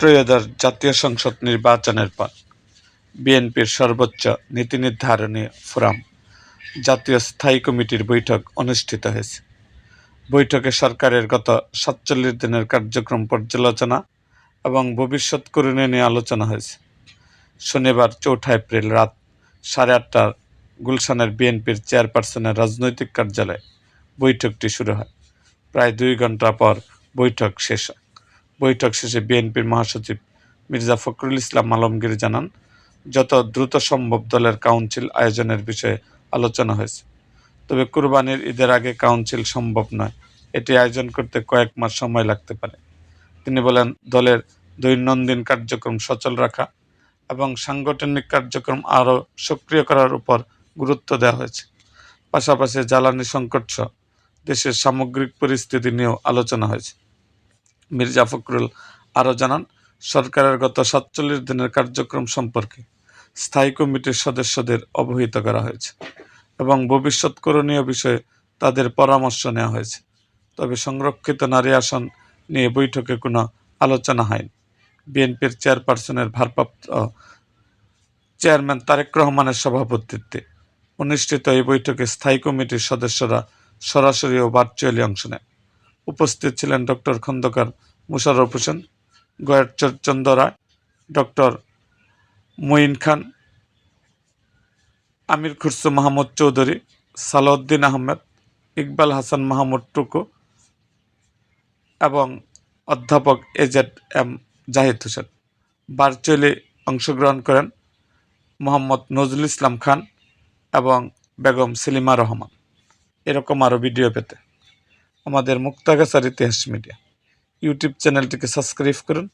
ত্রয়োদশ জাতীয় সংসদ নির্বাচনের পর বিএনপির সর্বোচ্চ নীতি নির্ধারণী ফোরাম জাতীয় স্থায়ী কমিটির বৈঠক অনুষ্ঠিত হয়েছে। বৈঠকে সরকারের গত ৪৭ দিনের কার্যক্রম পর্যালোচনা এবং ভবিষ্যৎ করণীয় নিয়ে আলোচনা হয়েছে। শনিবার ৪ এপ্রিল রাত ৮:৩০টায় গুলশানের বিএনপির চেয়ারপারসনের রাজনৈতিক কার্যালয়ে বৈঠকটি শুরু হয়। প্রায় ২ ঘণ্টা পর বৈঠক শেষ হয়। বৈঠক শেষে বিএনপির মহাসচিব মির্জা ফখরুল ইসলাম আলমগীর জানান, যত দ্রুত সম্ভব দলের কাউন্সিল আয়োজনের বিষয়ে আলোচনা হয়েছে। তবে কুরবানির ঈদের আগে কাউন্সিল সম্ভব নয়, এটি আয়োজন করতে কয়েক মাস সময় লাগতে পারে। তিনি বলেন, দলের দৈনন্দিন কার্যক্রম সচল রাখা এবং সাংগঠনিক কার্যক্রম আরও সক্রিয় করার উপর গুরুত্ব দেওয়া হয়েছে। পাশাপাশি জ্বালানি সংকট সহ দেশের সামগ্রিক পরিস্থিতি নিয়েও আলোচনা হয়েছে। মির্জা ফখরুল আরও জানান, সরকারের গত ৪৭ দিনের কার্যক্রম সম্পর্কে স্থায়ী কমিটির সদস্যদের অবহিত করা হয়েছে এবং ভবিষ্যৎ করণীয় বিষয়ে তাদের পরামর্শ নেওয়া হয়েছে। তবে সংরক্ষিত নারী আসন নিয়ে বৈঠকে কোনো আলোচনা হয়নি। বিএনপির চেয়ারপারসনের ভারপ্রাপ্ত চেয়ারম্যান তারেক রহমানের সভাপতিত্বে অনুষ্ঠিত এই বৈঠকে স্থায়ী কমিটির সদস্যরা সরাসরি ও ভার্চুয়ালি অংশ নেন। উপস্থিত ছিলেন ডক্টর খন্দকার মোশাররফ হোসেন, গয়েরচন্দ্র রায়, ডক্টর মঈন খান, আমির খুরশু মাহমুদ চৌধুরী, সালাউদ্দিন আহমেদ, ইকবাল হাসান মাহমুদ টুকু এবং অধ্যাপক এজেড.এম. জাহিদ হোসেন। ভার্চুয়ালি অংশগ্রহণ করেন মোহাম্মদ নজরুল ইসলাম খান এবং বেগম সেলিমা রহমান। এরকম আরও ভিডিও পেতে আমাদের মুক্তাগাছার ইতিহাস মিডিয়া ইউটিউব চ্যানেলটিকে সাবস্ক্রাইব করুন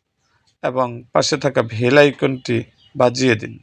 এবং পাশে থাকা বেল আইকনটি বাজিয়ে দিন।